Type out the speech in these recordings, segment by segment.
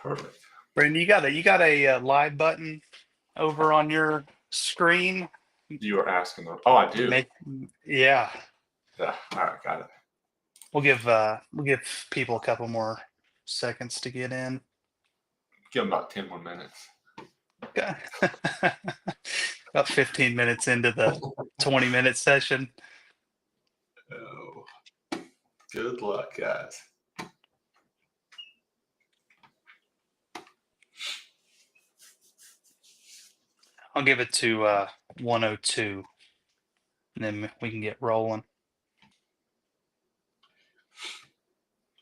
Perfect. Brandon, you got a live button over on your screen. You were asking them. Oh, I do. Make yeah. Yeah. All right, got it. We'll give people a couple more seconds to get in. Give them about 10 more minutes. Okay. About 15 minutes into the 20-minute session. Oh, good luck, guys. I'll give it to 102, and then we can get rolling.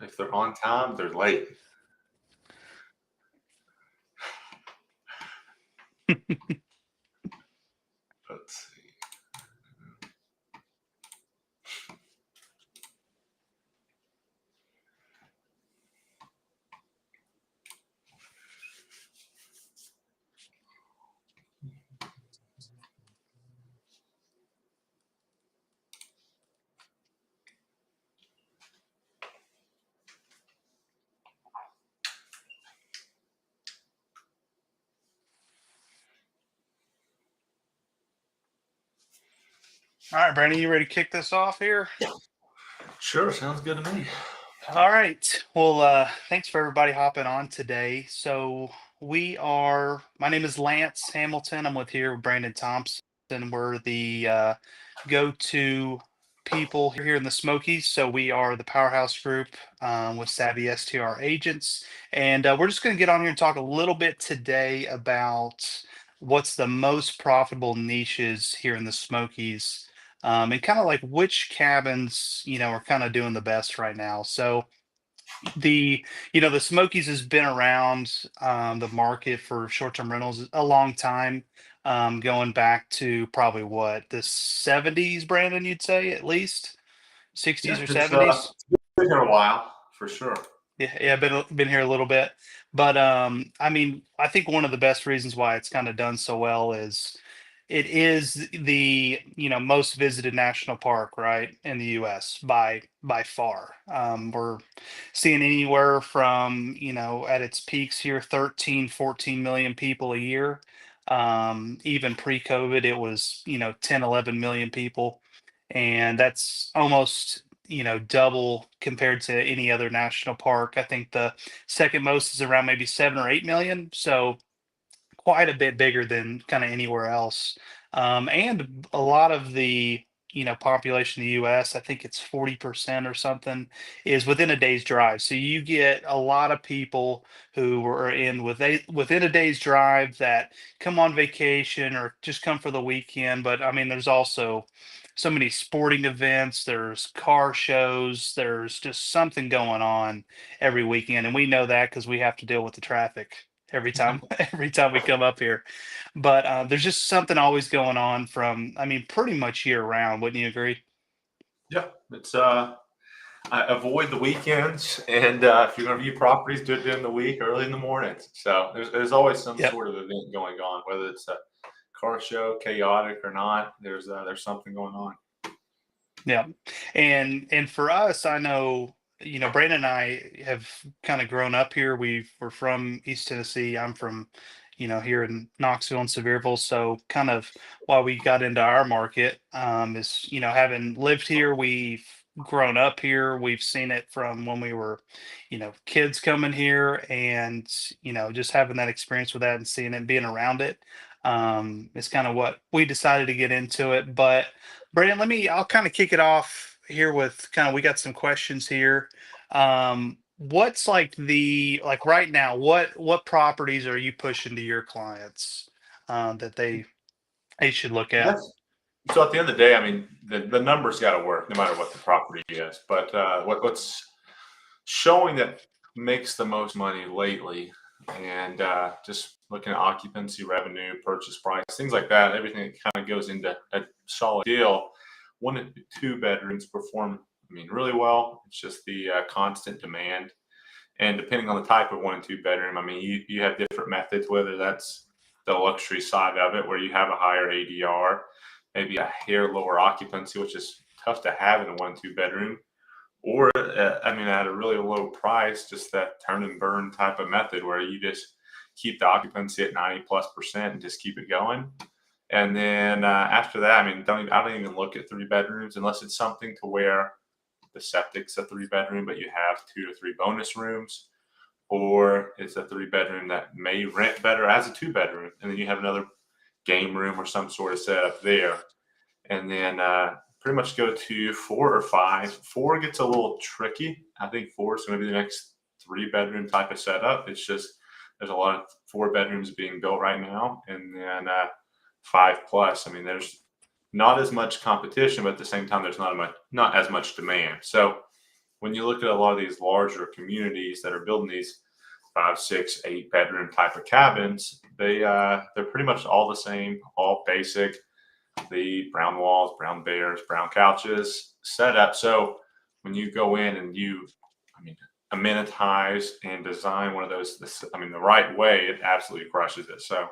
If they're on time, they're late. Let's see. All right, Brandon, you ready to kick this off here? Sure, sounds good to me. All right. Well, thanks for everybody hopping on today. So my name is Lance Hamilton. I'm with Brandon Thompson. We're the go-to people here in the Smokies. So we are the powerhouse group with Savvy STR agents. And we're just going to get on here and talk a little bit today about what's the most profitable niches here in the Smokies, and kind of like which cabins, are kind of doing the best right now. So the Smokies has been around the market for short-term rentals a long time, going back to probably what, the 70s, Brandon, you'd say at least 60s Yeah, or it's 70s. been here a while for sure. Yeah, been here a little bit, but I mean, I think one of the best reasons why it's kind of done so well is it is the most visited national park, right, in the U.S. by far. We're seeing anywhere from, at its peaks here, 13, 14 million people a year. Even pre-COVID, it was 10, 11 million people, and that's almost double compared to any other national park. I think the second most is around maybe 7 or 8 million. So quite a bit bigger than kind of anywhere else. And a lot of the population in the U.S., I think it's 40% or something, is within a day's drive. So you get a lot of people who are within a day's drive that come on vacation or just come for the weekend. But I mean, there's also so many sporting events, there's car shows, there's just something going on every weekend, and we know that because we have to deal with the traffic every time every time we come up here. But there's just something always going on from, I mean, pretty much year round. Wouldn't you agree? Yeah, it's I avoid the weekends, and if you're going to view properties, do it during the week, early in the mornings. So there's always some Yep. sort of event going on, whether it's a car show, chaotic or not. There's something going on. Yeah. And for us, I know, Brandon and I have kind of grown up here. We're from East Tennessee. I'm from, here in Knoxville and Sevierville. So kind of why we got into our market, is, having lived here, we've grown up here. We've seen it from when we were, kids coming here, and, just having that experience with that and seeing it and being around it. Is kind of what we decided to get into it. But Brandon, I'll kind of kick it off here with we got some questions here. What's like right now, what properties are you pushing to your clients, that they should look at? Yes. So at the end of the day, I mean, the numbers got to work no matter what the property is. But what's showing that makes the most money lately, and just looking at occupancy, revenue, purchase price, things like that, everything that kind of goes into a solid deal. 1 and 2 bedrooms perform, I mean, really well. It's just the constant demand. And depending on the type of 1 and 2 bedroom, I mean, you have different methods, whether that's the luxury side of it, where you have a higher ADR, maybe a hair lower occupancy, which is tough to have in a 1 and 2 bedroom, or I mean, at a really low price, just that turn and burn type of method where you just keep the occupancy at 90+% and just keep it going. And then after that, I mean, I don't even look at 3 bedrooms unless it's something to where the septic's a 3 bedroom, but you have 2 to 3 bonus rooms, or it's a 3 bedroom that may rent better as a 2 bedroom, and then you have another game room or some sort of setup there. And then pretty much go to 4 or 5. 4 gets a little tricky. I think 4 is going to be the next 3 bedroom type of setup. It's just there's a lot of 4 bedrooms being built right now, and then 5 plus. I mean, there's not as much competition, but at the same time, there's not as much demand. So when you look at a lot of these larger communities that are building these 5, 6, 8 bedroom type of cabins, they're pretty much all the same, all basic. The brown walls, brown bears, brown couches set up. So when you go in and I mean, amenitize and design one of those, the right way, it absolutely crushes it. So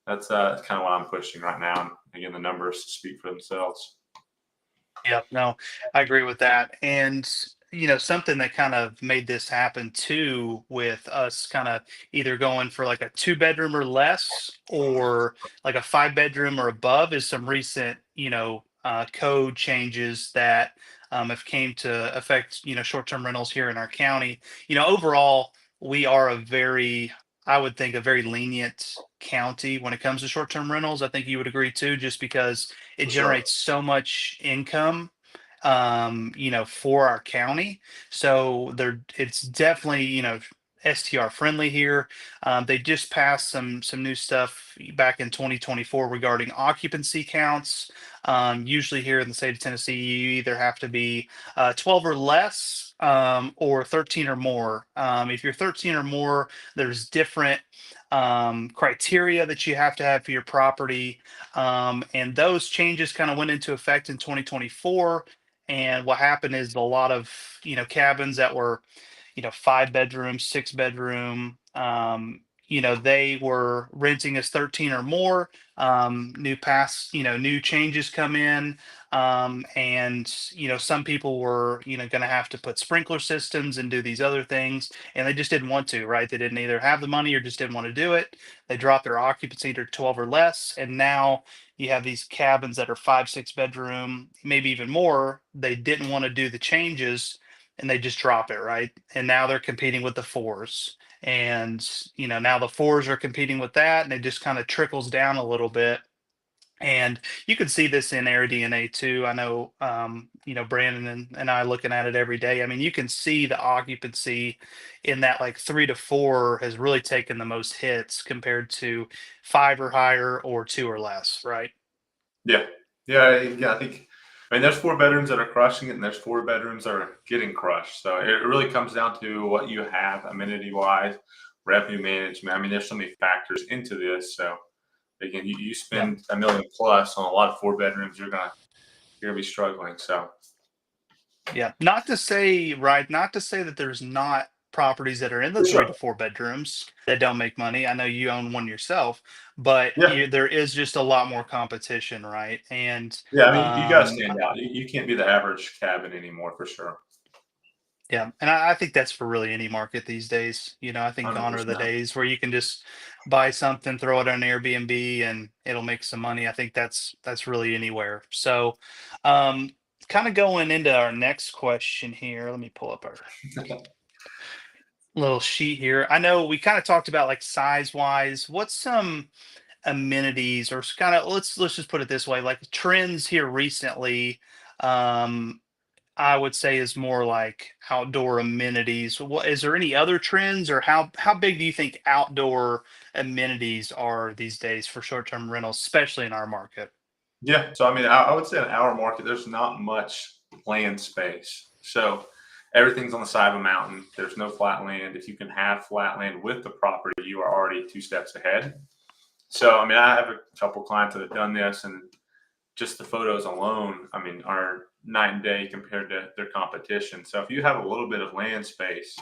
that's kind of what I'm pushing right now. And again, the numbers speak for themselves. Yeah, no, I agree with that. And, something that kind of made this happen too, with us kind of either going for like a 2 bedroom or less, or like a 5 bedroom or above, is some recent, code changes that have came to affect, short-term rentals here in our county. Overall, we are I would think, a very lenient county when it comes to short-term rentals. I think you would agree too, just because it For sure. generates so much income, for our county. So it's definitely, STR friendly here. They just passed some new stuff back in 2024 regarding occupancy counts. Usually here in the state of Tennessee, you either have to be 12 or less, or 13 or more. If you're 13 or more, there's different criteria that you have to have for your property. And those changes kind of went into effect in 2024. And what happened is a lot of, cabins that were, 5 bedroom, 6 bedroom, they were renting as 13 or more. New changes come in. And, some people were, going to have to put sprinkler systems and do these other things. And they just didn't want to, right? They didn't either have the money or just didn't want to do it. They dropped their occupancy to 12 or less. And now you have these cabins that are 5, 6 bedroom, maybe even more. They didn't want to do the changes, and they just drop it, right? And now they're competing with the fours. And, now the fours are competing with that, and it just kind of trickles down a little bit. And you can see this in Air DNA too. I know, Brandon and I looking at it every day. I mean, you can see the occupancy in that like 3 to 4 has really taken the most hits compared to 5 or higher or 2 or less, right? Yeah. Yeah. I think, I mean, there's 4 bedrooms that are crushing it, and there's 4 bedrooms that are getting crushed. So it really comes down to what you have amenity wise, revenue management. I mean, there's so many factors into this. So again, you Yeah. spend a million plus on a lot of 4 bedrooms, you're gonna be struggling. So Yeah. Not to say, right, not to say that there's not properties that are in the for three sure. to four bedrooms that don't make money. I know you own one yourself, but Yeah. there is just a lot more competition, right? And Yeah. I mean, you got to um, stand out. You can't be the average cabin anymore for sure. yeah, and I think that's for really any market these days. I think gone are the 100%. days where you can just buy something, throw it on Airbnb, and it'll make some money. I think that's really anywhere. So, um, kind of going into our next question here. Let me pull up our little sheet here. I know we kind of talked about like size wise. What's some amenities, or kind of, let's just put it this way, like trends here recently? Um, I would say is more like outdoor amenities. What is there any other trends, or how big do you think outdoor amenities are these days for short-term rentals, especially in our market? Yeah. So I mean, I would say in our market, there's not much land space. So everything's on the side of a mountain. There's no flat land. If you can have flat land with the property, you are already 2 steps ahead. So I mean, I have a couple clients that have done this, and just the photos alone, I mean, are night and day compared to their competition. So if you have a little bit of land space,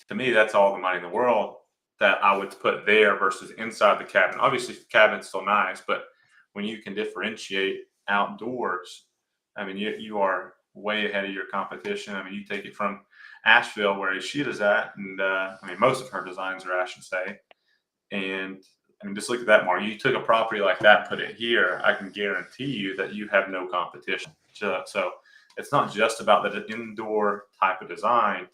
to me, that's all the money in the world that I would put there versus inside the cabin. Obviously, the cabin's still nice, but when you can differentiate outdoors, I mean, you are way ahead of your competition. I mean, you take it from Asheville, where Ishida's at, and I mean, most of her designs are, I should say. And I mean, just look at that, Mark. You took a property like that, put it here. I can guarantee you that you have no competition. So it's not just about the indoor type of design.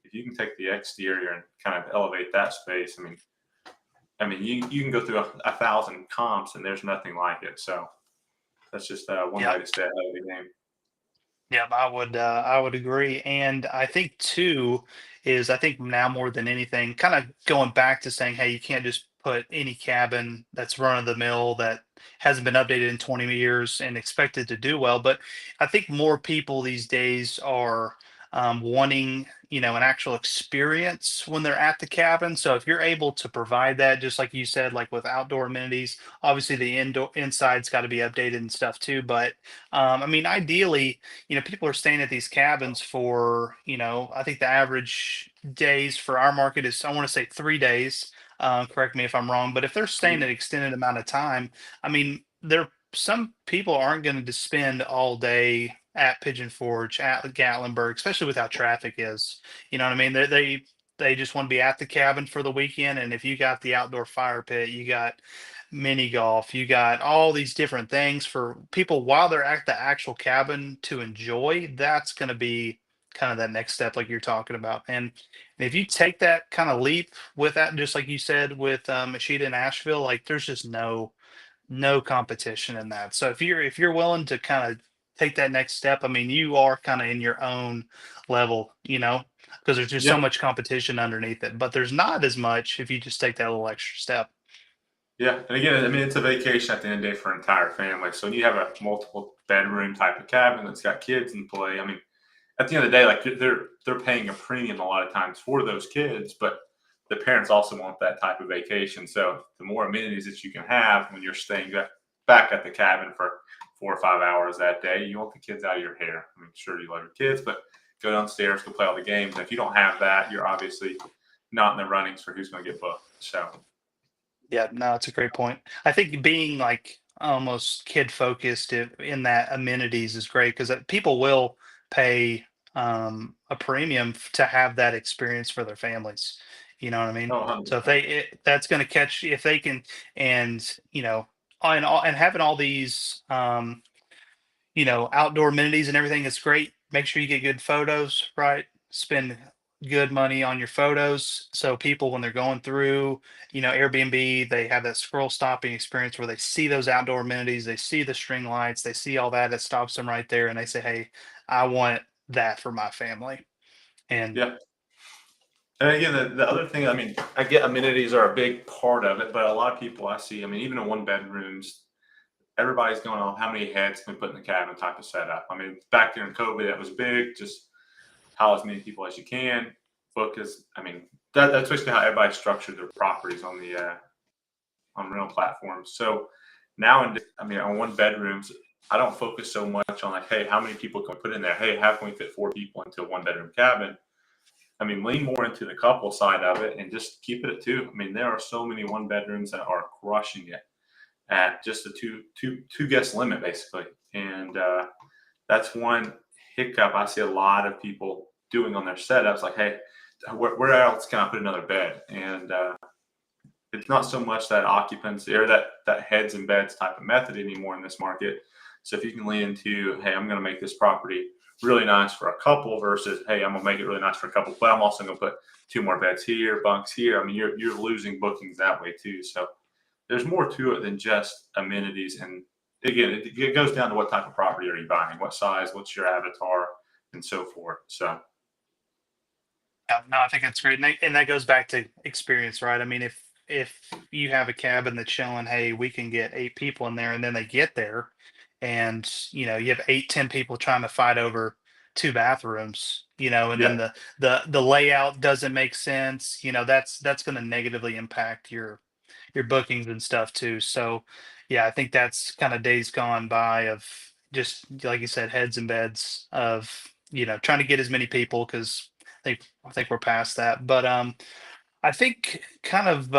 If you can take the exterior and kind of elevate that space, I mean, you can go through a thousand comps and there's nothing like it. So that's just one Yeah. way to stay ahead of the game. Yeah, I would agree. And I think too is I think now more than anything, kind of going back to saying, hey, you can't just put any cabin that's run of the mill that hasn't been updated in 20 years and expect it to do well. But I think more people these days are wanting, an actual experience when they're at the cabin. So if you're able to provide that, just like you said, like with outdoor amenities, obviously the indoor inside's got to be updated and stuff too. But I mean, ideally, people are staying at these cabins for, I think the average days for our market is, I want to say 3 days. Correct me if I'm wrong, but if they're staying an extended amount of time, I mean, some people aren't going to spend all day at Pigeon Forge, at Gatlinburg, especially with how traffic is. You know what I mean? They just want to be at the cabin for the weekend, and if you got the outdoor fire pit, you got mini golf, you got all these different things for people while they're at the actual cabin to enjoy. That's going to be kind of that next step, like you're talking about. And if you take that kind of leap with that, just like you said with Machida and Asheville, like there's just no competition in that. So if you're willing to kind of take that next step, I mean, you are kind of in your own level, because there's just so Yeah, much competition underneath it. But there's not as much if you just take that little extra step. yeah. And again, I mean, it's a vacation at the end of the day for an entire family. So when you have a multiple bedroom type of cabin that's got kids in play, I mean, at the end of the day, like they're paying a premium a lot of times for those kids, but the parents also want that type of vacation. So the more amenities that you can have when you're staying back at the cabin for 4 or 5 hours that day, you want the kids out of your hair. I mean, sure you love your kids, but go downstairs, go play all the games. And if you don't have that, you're obviously not in the runnings for who's going to get booked. So Yeah, no, it's a great point. I think being like almost kid focused in that amenities is great because people will pay a premium to have that experience for their families. You know what I mean? oh, So if 100%. that's going to catch, if they can, and and having all these outdoor amenities and everything is great. Make sure you get good photos, right? Spend good money on your photos. So people, when they're going through, Airbnb, they have that scroll stopping experience where they see those outdoor amenities, they see the string lights, they see all that. It stops them right there, and they say, "Hey, I want that for my family." And Yeah. And again, the other thing, I mean, I get amenities are a big part of it, but a lot of people I see, I mean, even in one bedrooms, everybody's going on how many heads can we put in the cabin type of setup. I mean, back during COVID, that was big. Just how as many people as you can book is. I mean, that's basically how everybody structured their properties on rental platforms. So now, I mean, on one bedrooms, I don't focus so much on like, hey, how many people can we put in there? Hey, how can we fit 4 people into a one bedroom cabin? I mean, lean more into the couple side of it and just keep it at two. I mean, there are so many one bedrooms that are crushing it at just a two guest limit basically, and that's one hiccup I see a lot of people doing on their setups. Like, hey, where else can I put another bed? And it's not so much that occupancy or that heads and beds type of method anymore in this market. So if you can lean into, hey, I'm going to make this property really nice for a couple versus, hey, I'm going to make it really nice for a couple, but I'm also going to put two more beds here, bunks here. I mean, you're losing bookings that way too. So there's more to it than just amenities. And again, it goes down to what type of property are you buying, what size, what's your avatar, and so forth. So yeah, no, I think that's great, and that goes back to experience, right? I mean, if you have a cabin that's showing, hey, we can get 8 people in there, and then they get there, and you have 8, 10 people trying to fight over 2 bathrooms, and then yeah, the layout doesn't make sense, that's going to negatively impact your bookings and stuff too. So, yeah, I think that's kind of days gone by of just like you said, heads and beds of trying to get as many people because I think we're past that. But I think kind of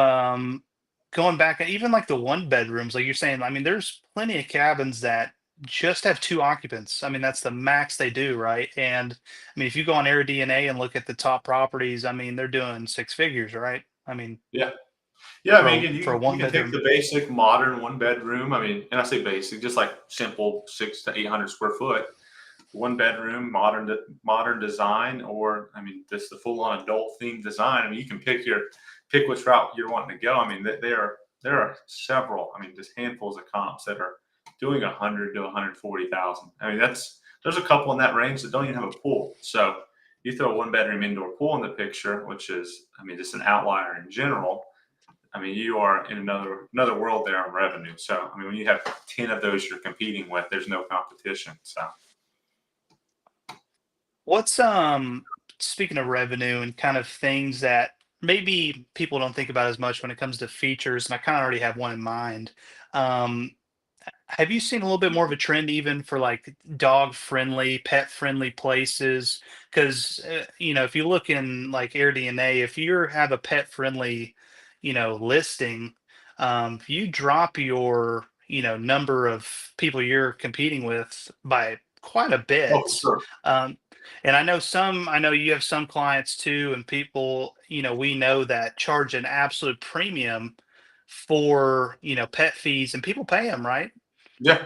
going back, even like the one bedrooms, like you're saying. I mean, there's plenty of cabins that just have two occupants. I mean, that's the max they do, right? And I mean, if you go on AirDNA and look at the top properties, I mean, they're doing six figures, right? I mean, Yeah. Yeah, I mean, for a you one can take bedroom. the basic modern one bedroom. I mean, and I say basic, just like simple 6 to 800 square foot, one bedroom, modern design, or I mean, this the full on adult themed design. I mean, you can pick which route you're wanting to go. I mean, there are several. I mean, just handfuls of comps that are doing 100 to 140,000. I mean, there's a couple in that range that don't even have a pool. So you throw a one bedroom indoor pool in the picture, which is, I mean, just an outlier in general. I mean, you are in another world there on revenue. So I mean, when you have 10 of those you're competing with, there's no competition. So What's speaking of revenue and kind of things that maybe people don't think about as much when it comes to features, and I kind of already have one in mind. Um, Have you seen a little bit more of a trend even for like dog friendly, pet friendly places? Because if you look in like AirDNA, if you have a pet friendly, listing, if you drop your, number of people you're competing with by quite a oh, for bit. sure. Um, and I know you have some clients too, and people, we know that charge an absolute premium for, pet fees, and people pay them, right? Yeah.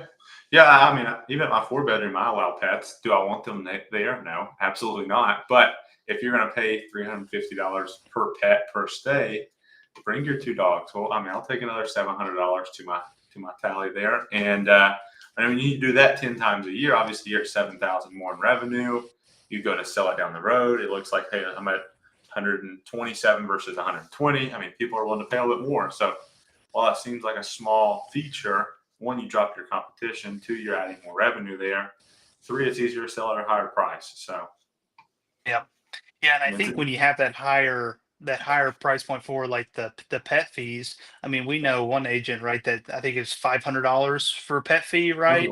Yeah. I mean, even my 4 bedroom, I allow pets. Do I want them there? No, absolutely not. But if you're going to pay $350 per pet per stay, bring your 2 dogs. Well, I mean, I'll take another $700 to my tally there. And I mean, you do that 10 times a year. Obviously, you're at 7,000 more in revenue. You go to sell it down the road. It looks like, hey, I'm at 127 versus 120. I mean, people are willing to pay a little bit more. So while that seems like a small feature, one, you drop your competition. Two, you're adding more revenue there. Three, it's easier to sell at a higher price. So, Yeah. Yeah, and I I mean, think when you have that higher price point for like the pet fees, I mean, we know one agent, right, that I think is $500 for a pet fee, right?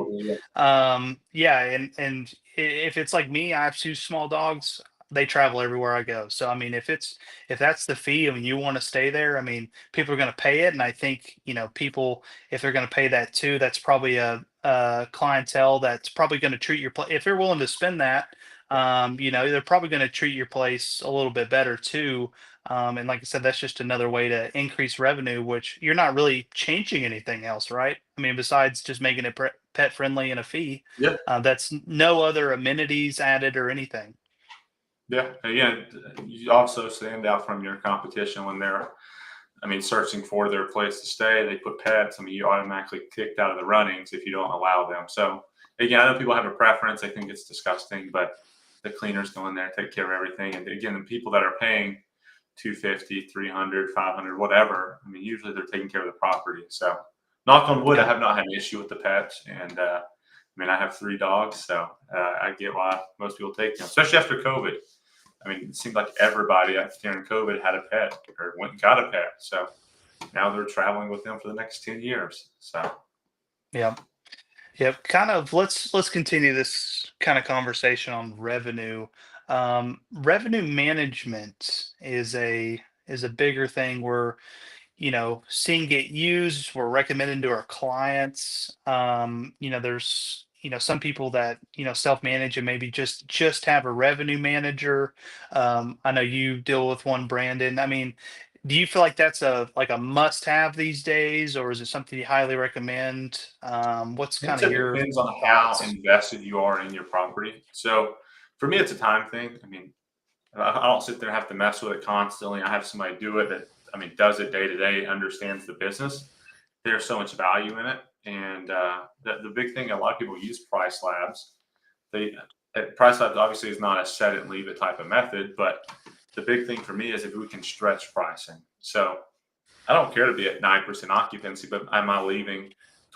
Yeah, and if it's like me, I have two small dogs. They travel everywhere I go. So I mean, if that's the fee and you want to stay there, I mean, people are going to pay it, and I think people, if they're going to pay that too, that's probably a clientele that's probably going to treat your if they're willing to spend that. They're probably going to treat your place a little bit better too. And like I said, that's just another way to increase revenue, which you're not really changing anything else, right? I mean, besides just making it pet friendly and a fee, yeah, that's no other amenities added or anything. yeah. Again, you also stand out from your competition when they're, I mean, searching for their place to stay. They put pets. I mean, you automatically kicked out of the runnings if you don't allow them. So again, I know people have a preference. They think it's disgusting, but the cleaners go in there, take care of everything. And again, the people that are paying 250, 300, 500, whatever, I mean, usually they're taking care of the property. So knock on wood, I Yeah. have not had an issue with the pets. And I mean, I have 3 dogs, so I get why most people take them, especially after COVID. I mean, it seemed like everybody after during COVID had a pet or went and got a pet. So now they're traveling with them for the next 10 years. So Yeah. Yep. Kind of let's continue this kind of conversation on revenue. Revenue management is a bigger thing where seeing get used, we're recommending to our clients. There's some people that self-manage and maybe just have a revenue manager. I know you deal with one, Brandon. I mean, do you feel like that's a must-have these days, or is it something you highly recommend? What's it kind of your depends on how thoughts? invested you are in your property. So for me, it's a time thing. I mean, I don't sit there and have to mess with it constantly. I have somebody do it that, I mean, does it day to day, understands the business. There's so much value in it. And the big thing, a lot of people use price labs. They Price labs obviously is not a set it and leave it type of method, but the big thing for me is if we can stretch pricing. So I don't care to be at 9% occupancy, but am I leaving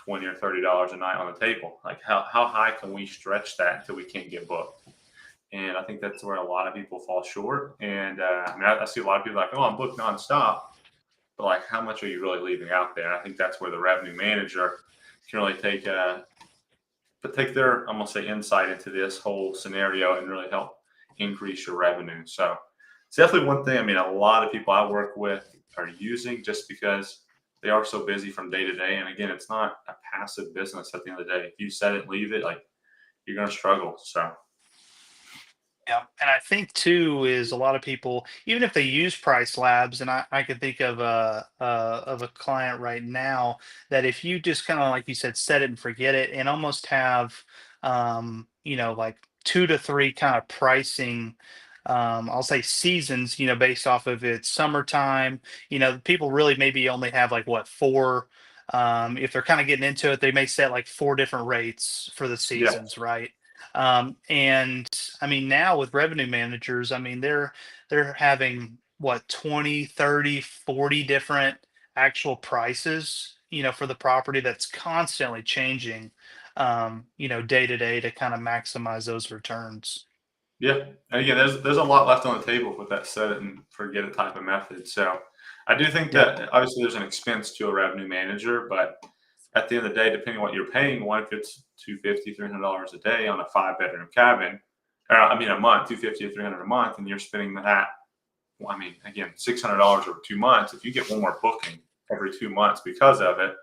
$20 or $30 a night on the table? Like how high can we stretch that until we can't get booked? And I think that's where a lot of people fall short. And I mean, I see a lot of people like, oh, I'm booked nonstop, but like, how much are you really leaving out there? And I think that's where the revenue manager can really take their, I'm gonna say, insight into this whole scenario and really help increase your revenue. So it's definitely one thing. I mean, a lot of people I work with are using just because. they are so busy from day to day. And again, it's not a passive business at the end of the day. If you set it and leave it, like you're going to struggle. So Yeah, and I think too is a lot of people, even if they use price labs, and I can think of a client right now that if you just kind of like you said, set it and forget it, and almost have like 2 to 3 kind of pricing, I'll say seasons, based off of its summertime. People really maybe only have like what four. If they're kind of getting into it, they may set like 4 different rates for the yeah, seasons, right? And I mean, now with revenue managers, I mean, they're having what 20, 30, 40 different actual prices, for the property that's constantly changing, day to day to kind of maximize those returns. yeah. And again, there's a lot left on the table with that set it and forget it type of method. So I do think Yep. that obviously there's an expense to a revenue manager, but at the end of the day, depending on what you're paying, one if it's 250, $300 a day on a 5 bedroom cabin, or I mean a month, 250 to 300 a month, and you're spending that. Well, I mean, again, $600 over 2 months. If you get one more booking every 2 months because of it,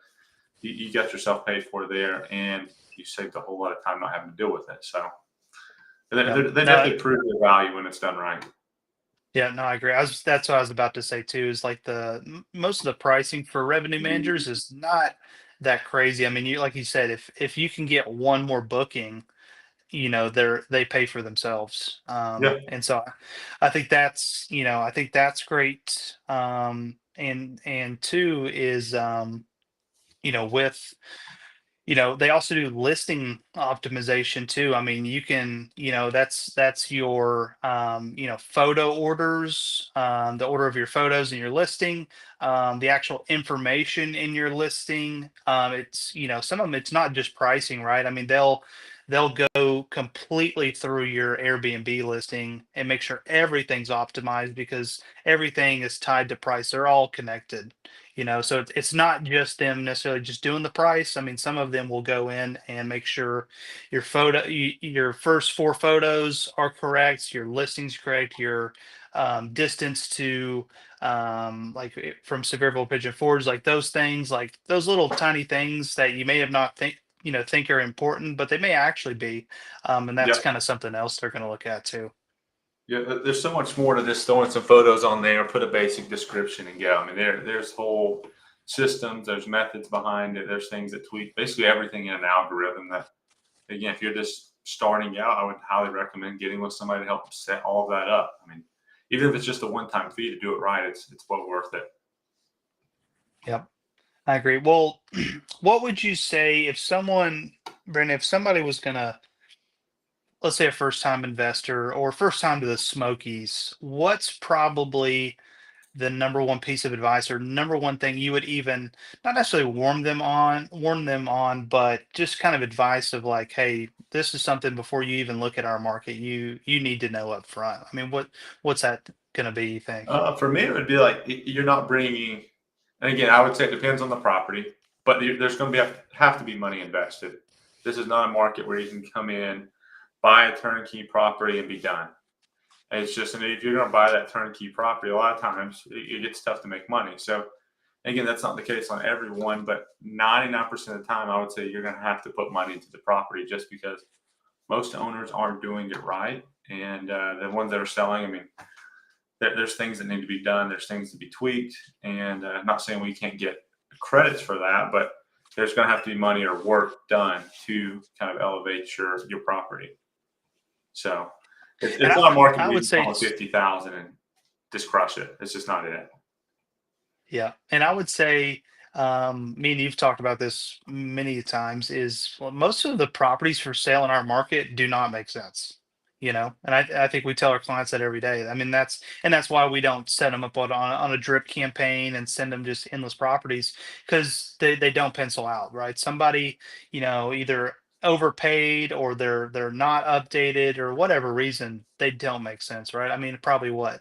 you got yourself paid for there, and you saved a whole lot of time not having to deal with it. So Yep. they No, definitely prove their value when it's done right. yeah, no, I agree. That's what I was about to say too, is like most of the pricing for revenue managers is not that crazy. I mean, like you said, if you can get one more booking, they pay for themselves. Yeah, And so I think that's great. And two is, with, they also do listing optimization too. I mean, you can, that's your, photo orders, the order of your photos in your listing, the actual information in your listing. It's, some of them, it's not just pricing, right? I mean, they'll go completely through your Airbnb listing and make sure everything's optimized because everything is tied to price. They're all connected. So it's not just them necessarily just doing the price. I mean, some of them will go in and make sure your first 4 photos are correct, your listings correct, your distance to from Sevierville Pigeon Forge, like those things, like those little tiny things that you may have not think are important, but they may actually be. And that's yeah, kind of something else they're going to look at too. yeah. There's so much more to this. Throwing some photos on there, put a basic description, and go. I mean, there's whole systems, there's methods behind it, there's things that tweak basically everything in an algorithm. That again, if you're just starting out, I would highly recommend getting with somebody to help set all of that up. I mean, even if it's just a one-time fee to do it right, it's well worth it. Yep. I agree. Well, what would you say if Brandon, if somebody was gonna, let's say a first time investor or first time to the Smokies, what's probably the number one piece of advice or number one thing you would even not necessarily warn them on, but just kind of advice of like, hey, this is something before you even look at our market, you need to know up front. I mean, what's that gonna be, you think? For me, it would be like you're not bringing, and again, I would say it depends on the property, but there's going to have to be money invested. This is not a market where you can come in, buy a turnkey property, and be done. And it's just, and if you're going to buy that turnkey property, a lot of times it gets tough to make money. So again, that's not the case on everyone, but 99% of the time, I would say you're going to have to put money into the property just because most owners aren't doing it right, and the ones that are selling, I mean there's things that need to be done. There's things to be tweaked, and I'm not saying we can't get credits for that, but there's going to have to be money or work done to kind of elevate your property. So And it's not a market I where you would can say come with 50,000 and just crush it. It's just not it. Yeah, and I would say, me and you've talked about this many times, is well, most of the properties for sale in our market do not make sense. And I think we tell our clients that every day. I mean, that's why we don't set them up on a drip campaign and send them just endless properties because they don't pencil out, right? Somebody, either overpaid or they're not updated or whatever reason, they don't make sense, right? I mean, probably what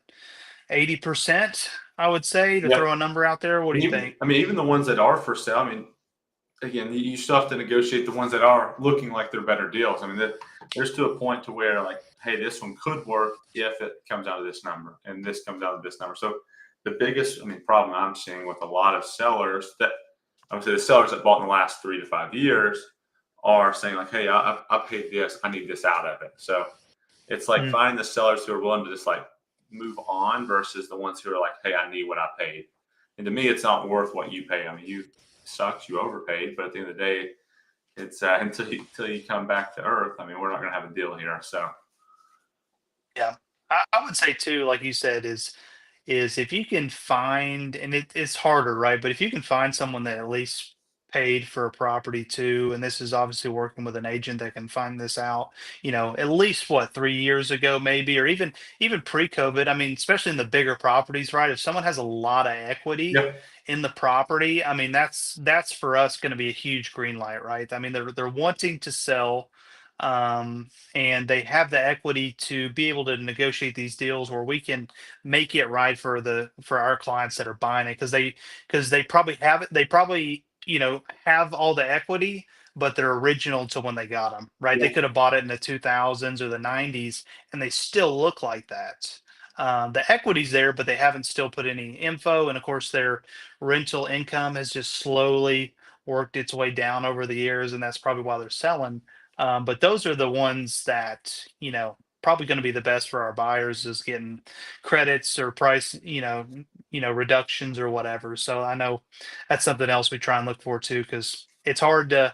80%, I would say, to Yeah. throw a number out there. What do And you even, think? I mean, even the ones that are for sale, I mean, again, you still have to negotiate the ones that are looking like they're better deals. I mean, there's to a point to where like, hey, this one could work if it comes out of this number and this comes out of this number. So the biggest, problem I'm seeing with a lot of sellers that I would say the sellers that bought in the last 3 to 5 years are saying like, hey, I paid this, I need this out of it. So it's like Mm, finding the sellers who are willing to just like move on versus the ones who are like, hey, I need what I paid. And to me, it's not worth what you pay. You sucked, you overpaid, but at the end of the day, it's until you come back to earth. We're not going to have a deal here. So yeah. I would say too, like you said, is if you can find, and it's harder, right? But if you can find someone that at least paid for a property too, and this is obviously working with an agent that can find this out, at least what, 3 years ago, maybe, or even pre-COVID. I mean, especially in the bigger properties, right? If someone has a lot of equity yeah, in the property, I mean, that's for us going to be a huge green light, right? I mean, they're wanting to sell. And they have the equity to be able to negotiate these deals where we can make it right for our clients that are buying it, because they probably have it, they probably have all the equity, but they're original to when they got them, right? They yeah, could have bought it in the 2000s or the 90s and they still look like that. The equity's there, but they haven't still put any info, and of course their rental income has just slowly worked its way down over the years, and that's probably why they're selling. But those are the ones that probably going to be the best for our buyers, is getting credits or price, reductions or whatever. So I know that's something else we try and look for too, because it's hard to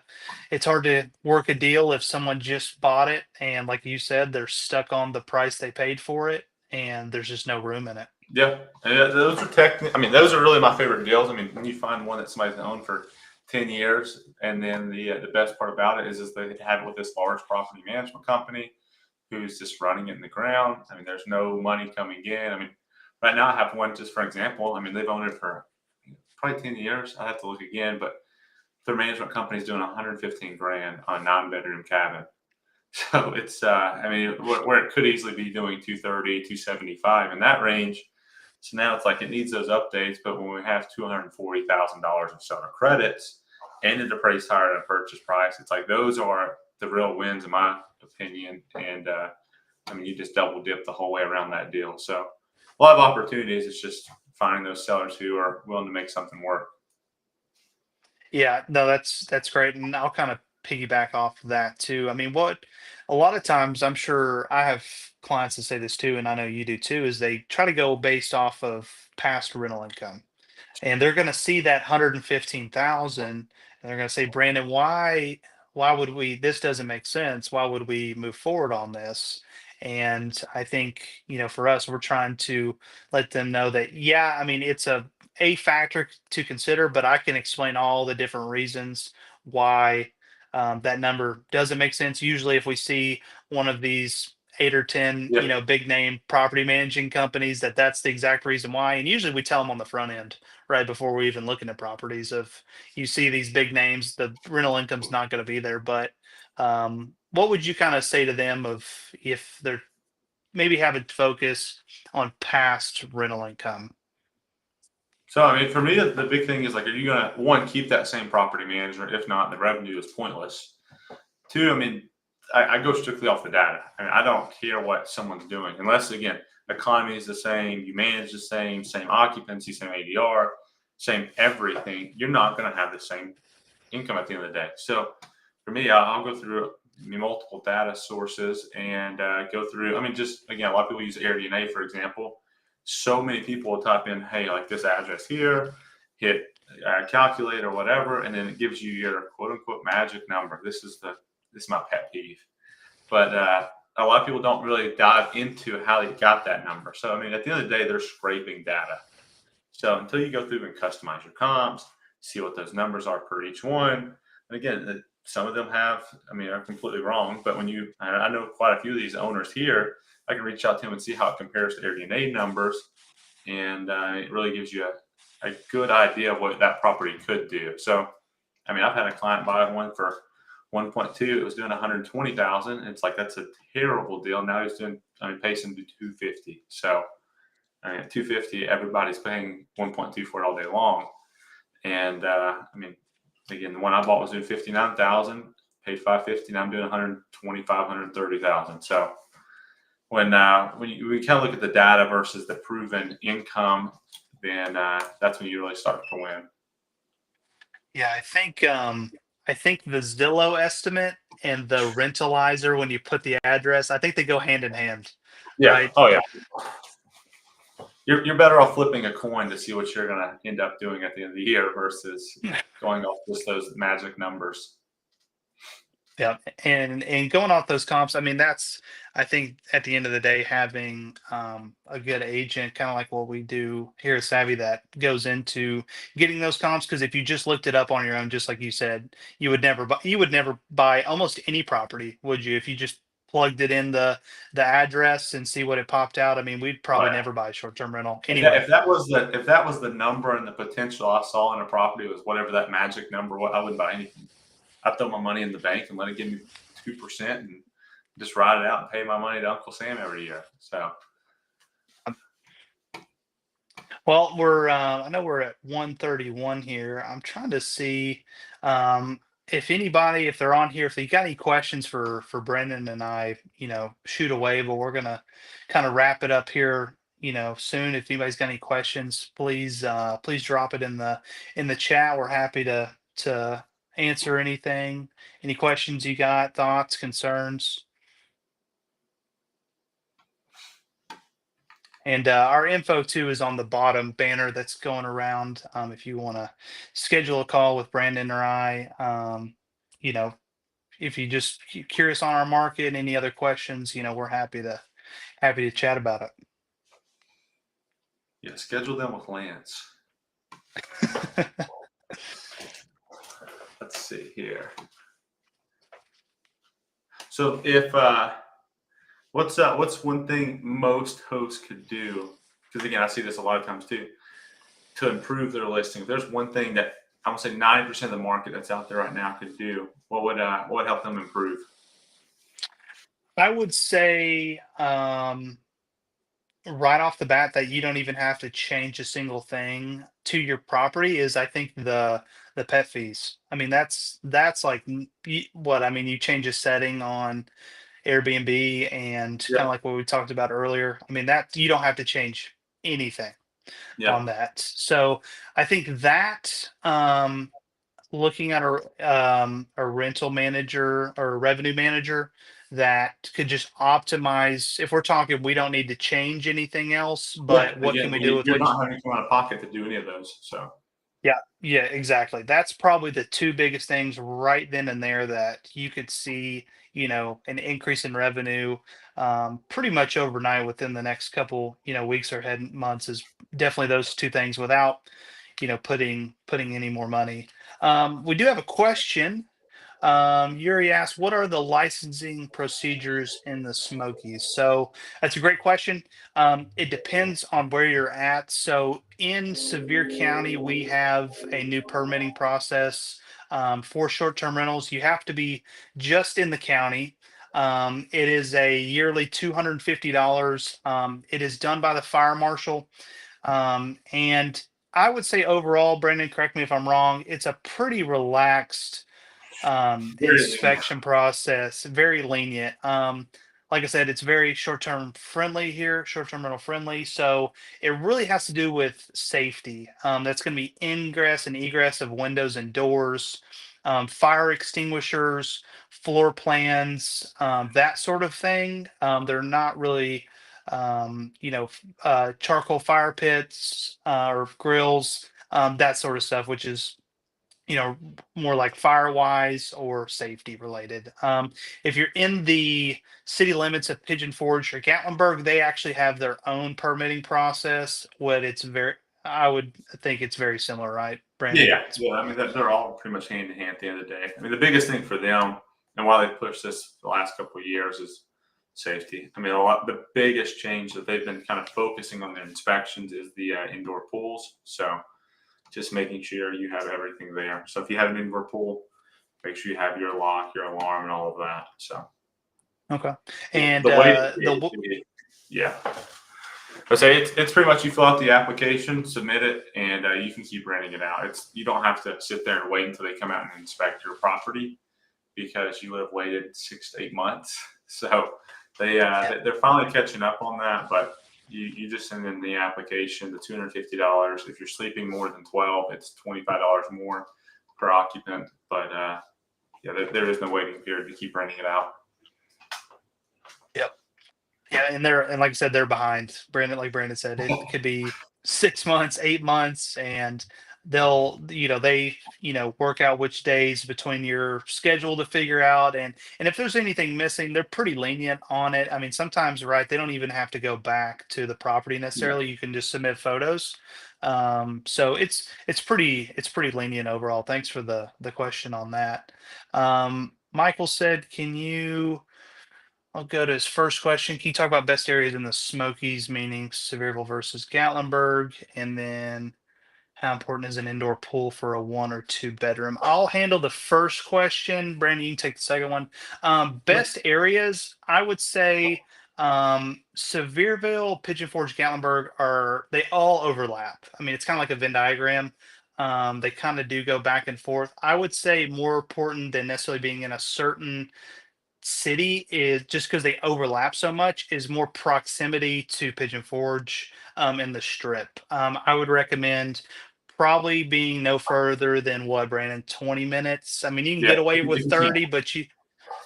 work a deal if someone just bought it and, like you said, they're stuck on the price they paid for it and there's just no room in it. yeah. And those are those are really my favorite deals. When you find one that somebody's owned for 10 years, and then the best part about it is they have it with this large property management company who's just running it in the ground. There's no money coming in. Right now I have one just for example. They've owned it for probably 10 years. I have to look again, but their management company is doing 115 grand on a 9 bedroom cabin. So it's, where it could easily be doing 230, 275 in that range. So now it's like it needs those updates. But when we have $240,000 of seller credits and it appraised higher than purchase price, it's like those are the real wins, in my opinion. And you just double dip the whole way around that deal. So a lot of opportunities. It's just finding those sellers who are willing to make something work. Yeah, no, that's great, and I'll kind of piggyback off of that too. I mean, what a lot of times, I'm sure I have clients that say this too, and I know you do too, is they try to go based off of past rental income, and they're going to see that 115,000 and they're going to say, Brandon, why would we, this doesn't make sense, why would we move forward on this? And I think, for us, we're trying to let them know that, yeah, I mean, it's a factor to consider, but I can explain all the different reasons why that number doesn't make sense. Usually if we see one of these 8 or 10 Yeah. big name property managing companies, that's the exact reason why, and usually we tell them on the front end, right before we're even looking at properties. If you see these big names, the rental income's not going to be there. But what would you kind of say to them of, if they're maybe having focus on past rental income? So for me, the big thing is like, are you gonna one keep that same property manager? If not, the revenue is pointless. Two, I go strictly off the data. I don't care what someone's doing, unless again, economy is the same, you manage the same occupancy, same ADR, same everything. You're not going to have the same income at the end of the day. So for me, I'll go through multiple data sources and go through. Just again, a lot of people use AirDNA for example. So many people will type in, hey, like this address here, hit calculate or whatever, and then it gives you your quote unquote magic number. This is my pet peeve. But a lot of people don't really dive into how they got that number. So at the end of the day, they're scraping data. So until you go through and customize your comps, see what those numbers are per each one. And again, some of them are completely wrong. But I know quite a few of these owners here, I can reach out to them and see how it compares to AirDNA numbers. And it really gives you a good idea of what that property could do. So, I've had a client buy one for 1.2. It was doing 120,000. It's like, that's a terrible deal. Now he's doing, pacing to 250. So, 250, everybody's paying 1.2 for it all day long. And again, the one I bought was doing 59,000, paid 550. Now I'm doing 125, 130,000. So when we kind of look at the data versus the proven income, then that's when you really start to win. Yeah, I think the Zillow estimate and the rentalizer when you put the address, I think they go hand in hand, Yeah. right? Oh yeah. You're better off flipping a coin to see what you're going to end up doing at the end of the year versus going off just those magic numbers. Yeah, and going off those comps, I mean, that's I think at the end of the day, having a good agent, kind of like what we do here at Savvy, that goes into getting those comps. Because if you just looked it up on your own, just like you said, you would never buy almost any property, would you? If you just plugged it in the address and see what it popped out. I mean, we'd probably Right. never buy a short-term rental If that, anyway. if that was the if that was the number and the potential I saw in a property was whatever that magic number was, I wouldn't buy anything. I'd throw my money in the bank and let it give me 2% and just ride it out and pay my money to Uncle Sam every year. So Well, I know we're at 131 here. I'm trying to see if anybody, if they're on here, if they got any questions for Brendan and I, shoot away. But we're gonna kind of wrap it up here, soon. If anybody's got any questions, please drop it in the chat. We're happy to answer anything, any questions you got, thoughts, concerns. And our info too is on the bottom banner that's going around. If you want to schedule a call with Brandon or I, you know, if you just curious on our market, any other questions, we're happy to chat about yeah, schedule them with Lance. it. Let's see here. So if what's one thing most hosts could do? Because again, I see this a lot of times too. To improve their listing, if there's one thing that I'm gonna say 90% of the market that's out there right now could do, what would help them improve? I would say right off the bat that you don't even have to change a single thing to your property is I think the pet fees. I mean that's like what I mean you change a setting on Airbnb and kind of Yep. like what we talked about earlier. I mean, that you don't have to change anything on Yep. that. So I think that looking at a rental manager or a revenue manager that could just optimize. If we're talking, we don't need to change anything else, Yeah. but what can Again, we do with you're what you? not having to come out of pocket to do any of those. So Yeah, exactly. That's probably the two biggest things right then and there that you could see, an increase in revenue pretty much overnight within the next couple, weeks or months is definitely those two things without, putting any more money. We do have a question. Yuri asked, "What are the licensing procedures in the Smokies?" So that's a great question. It depends on where you're at. So in Sevier County, we have a new permitting process for short-term rentals. You have to be just in the county. It is a yearly $250. It is done by the fire marshal, and I would say overall, Brendan, correct me if I'm wrong. It's a pretty relaxed very lenient. inspection process, very lenient. Like I said, it's very short-term friendly here, short-term rental friendly. So it really has to do with safety. That's going to be ingress and egress of windows and doors, fire extinguishers, floor plans, that sort of thing. They're not really, charcoal fire pits or grills, that sort of stuff, which is you know, more like firewise or safety related. If you're in the city limits of Pigeon Forge or Gatlinburg, they actually have their own permitting process. I would think it's very similar, right, Brandon? Yeah, yeah. I mean, they're all pretty much hand in hand at the end of the day. I mean, the biggest thing for them and why they pushed this the last couple of years is safety. I mean, the biggest change that they've been kind of focusing on their inspections is the indoor pools. So just making sure you have everything there. So if you have an indoor pool, make sure you have your lock, your alarm, and all of that. So Okay. And the way, yeah. I say it's pretty much you fill out the application, submit it, and you can keep renting it out. You don't have to sit there and wait until they come out and inspect your property because you would have waited 6 to 8 months. So they're finally catching up on that. But You just send in the application, the $250. If you're sleeping more than 12, it's $25 more per occupant. But yeah, there is no waiting period to keep renting it out. Yep. Yeah, and like I said, they're behind. Brandon, like Brandon said, it could be 6 months, 8 months, and they'll, they, work out which days between your schedule to figure out, and if there's anything missing, they're pretty lenient on it. I mean, sometimes, right, they don't even have to go back to the property Yeah. necessarily. You can just submit photos. So it's pretty lenient overall. Thanks for the question on that. Michael said, can you? I'll go to his first question. Can you talk about best areas in the Smokies, meaning Sevierville versus Gatlinburg? And then how important is an indoor pool for a 1 or 2 bedroom? I'll handle the first question. Brandon, you can take the second one. Yeah. Best areas, I would say Sevierville, Pigeon Forge, Gatlinburg they all overlap. I mean, it's kind of like a Venn diagram. They kind of do go back and forth. I would say more important than necessarily being in a certain city is just because they overlap so much is more proximity to Pigeon Forge and the strip. I would recommend probably being no further than what, Brandon, 20 minutes. I mean, you can Yeah. get away with If you can. 30, but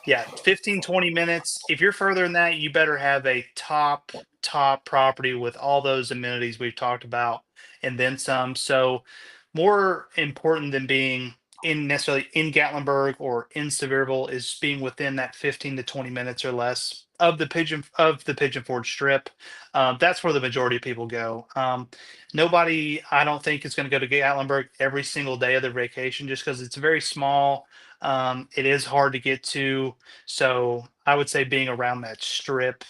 yeah, 15, 20 minutes. If you're further than that, you better have a top property with all those amenities we've talked about and then some. So more important than being in necessarily in Gatlinburg or in Sevierville is being within that 15 to 20 minutes or less of the Pigeon Forge Strip. That's where the majority of people go. Nobody, I don't think, is going to go to Gatlinburg every single day of their vacation just because it's very small. It is hard to get to, so I would say being around that strip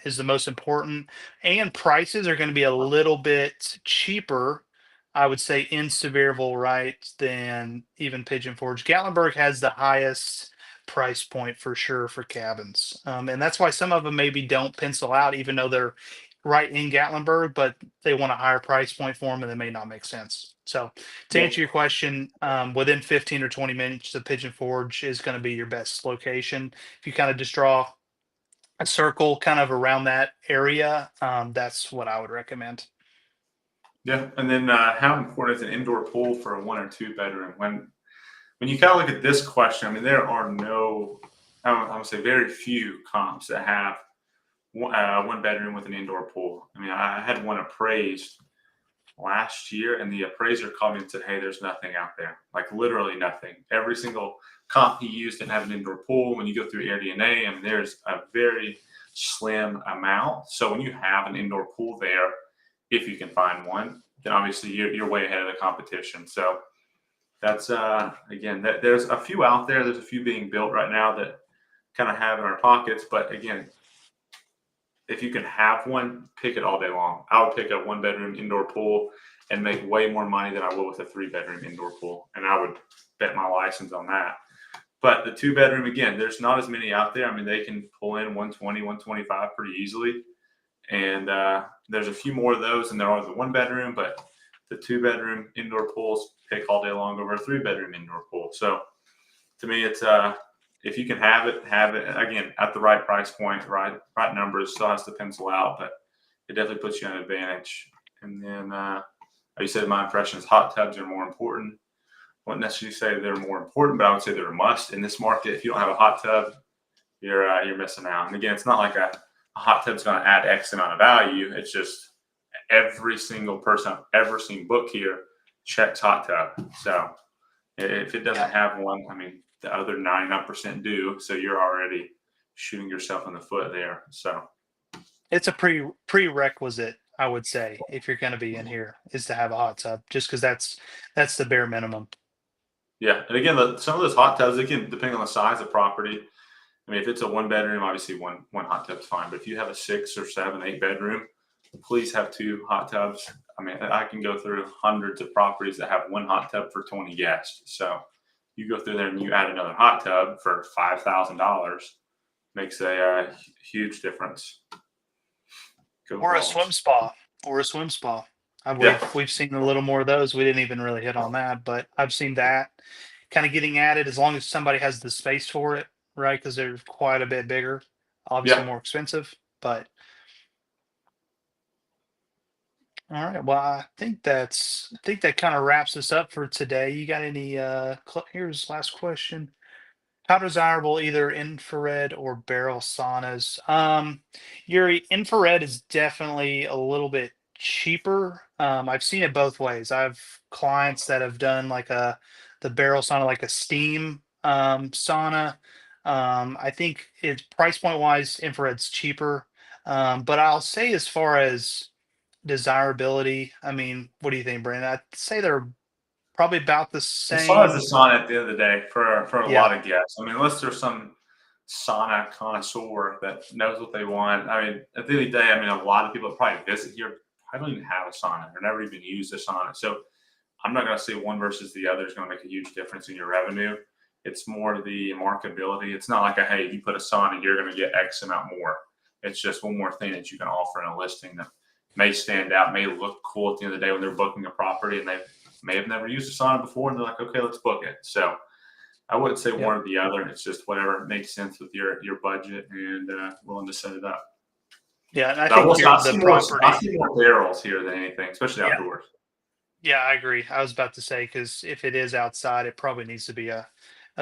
is the most important. And prices are going to be a little bit cheaper, I would say, in Sevierville, right, than even Pigeon Forge. Gatlinburg has the highest price point for sure for cabins, and that's why some of them maybe don't pencil out, even though they're right in Gatlinburg, but they want a higher price point for them, and they may not make sense. So to Yeah. answer your question, within 15 or 20 minutes, the Pigeon Forge is going to be your best location. If you kind of just draw a circle kind of around that area, that's what I would recommend. Yeah. And then how important is an indoor pool for a 1 or 2 bedroom? When you kind of look at this question, I mean, there are no, I would say very few comps that have 1 bedroom with an indoor pool. I mean, I had one appraised last year, and the appraiser called me and said, "Hey, there's nothing out there. Like literally nothing. Every single comp he used didn't have an indoor pool. When you go through AirDNA, I mean, there's a very slim amount. So when you have an indoor pool there, if you can find one, then obviously you're way ahead of the competition. So that's again, there's a few out there. There's a few being built right now that kind of have in our pockets. But again, if you can have one, pick it all day long. I would pick a 1 bedroom indoor pool and make way more money than I would with a 3 bedroom indoor pool. And I would bet my license on that. But the 2 bedroom, again, there's not as many out there. I mean, they can pull in 120, 125 pretty easily. And there's a few more of those than there are the 1 bedroom, but the 2 bedroom indoor pools pick all day long over a 3 bedroom indoor pool. So to me, it's if you can have it again at the right price point, right numbers. Still has to pencil out, but it definitely puts you at an advantage. And then, like you said, my impression is hot tubs are more important. I wouldn't necessarily say they're more important, but I would say they're a must in this market. If you don't have a hot tub, you're missing out. And again, it's not like a hot tub's going to add X amount of value. It's just every single person I've ever seen book here checks hot tub. So if it doesn't have one, I mean, the other 99% do. So you're already shooting yourself in the foot there. So It's a prerequisite, I would say, if you're going to be in here, is to have a hot tub, just because that's the bare minimum. yeah, and again, some of those hot tubs, again, depending on the size of property. I mean, if it's a 1 bedroom, obviously one hot tub's fine. But if you have a 6 or 7, 8 bedroom, please have 2 hot tubs. I mean, I can go through hundreds of properties that have one hot tub for 20 guests. So you go through there and you add another hot tub for $5,000, makes a huge difference. Go Or a balls. swim spa, or a swim spa. Yeah, We've seen a little more of those. We didn't even really hit on that, but I've seen that kind of getting added as long as somebody has the space for it, right? 'Cause they're quite a bit bigger, obviously yeah, more expensive, but All right. Well, I think that kind of wraps us up for today. You got any here's last question. How desirable either infrared or barrel saunas? Your infrared is definitely a little bit cheaper. I've seen it both ways. I've clients that have done like the barrel sauna, like a steam sauna. I think it's price point wise, infrared's cheaper. But I'll say as far as desirability, I mean, what do you think, Brandon? I'd say they're probably about the The sauna same. is a sauna at the end of the day for a Yeah. lot of guests. I mean, unless there's some sauna connoisseur that knows what they want. I mean, at the end of the day, I mean, a lot of people that probably visit here probably don't even have a sauna or never even used a sauna. So I'm not going to say one versus the other is going to make a huge difference in your revenue. It's more the marketability. It's not like a, hey, if you put a sauna, you're going to get X amount more. It's just one more thing that you can offer in a listing that may stand out, may look cool at the end of the day when they're booking a property and they may have never used a sauna before and they're like, okay, let's book it. So I wouldn't say Yep. one or the other. It's just whatever makes sense with your budget and willing to set it up. Yeah, and I But I will think say your the I property. see more barrels here than anything, especially Yeah, outdoors. yeah, I agree. I was about to say because if it is outside, it probably needs to be a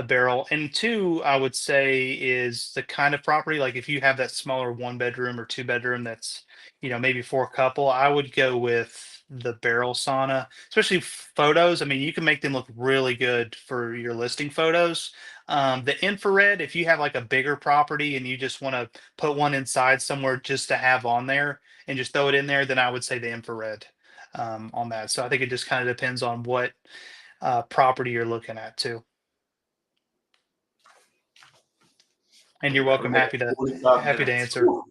barrel. And two, I would say is the kind of property like if you have that smaller one bedroom or two bedroom that's maybe for a couple, I would go with the barrel sauna, especially photos. I mean, you can make them look really good for your listing photos. The infrared, if you have like a bigger property and you just want to put one inside somewhere just to have on there and just throw it in there, then I would say the infrared on that. So I think it just kind of depends on what property you're looking at too. And Look you're at that. We welcome. made it 45 Happy to minutes. answer. Whew.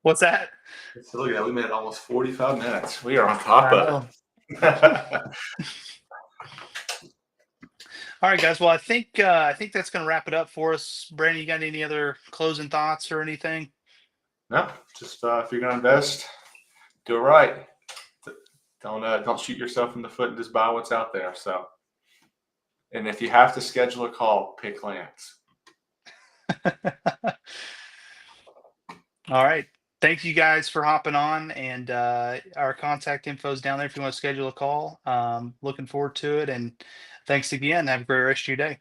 What's that? So look at that. We made it almost 45 minutes. We are on top I of know. it. All right, guys. Well, I think that's going to wrap it up for us. Brandon, you got any other closing thoughts or anything? No, just if you're going to invest, do it right. Don't shoot yourself in the foot and just buy what's out there. So, and if you have to schedule a call, pick Lance. All right. Thank you guys for hopping on, and our contact info is down there if you want to schedule a call. Looking forward to it, and thanks again. Have a great rest of your day.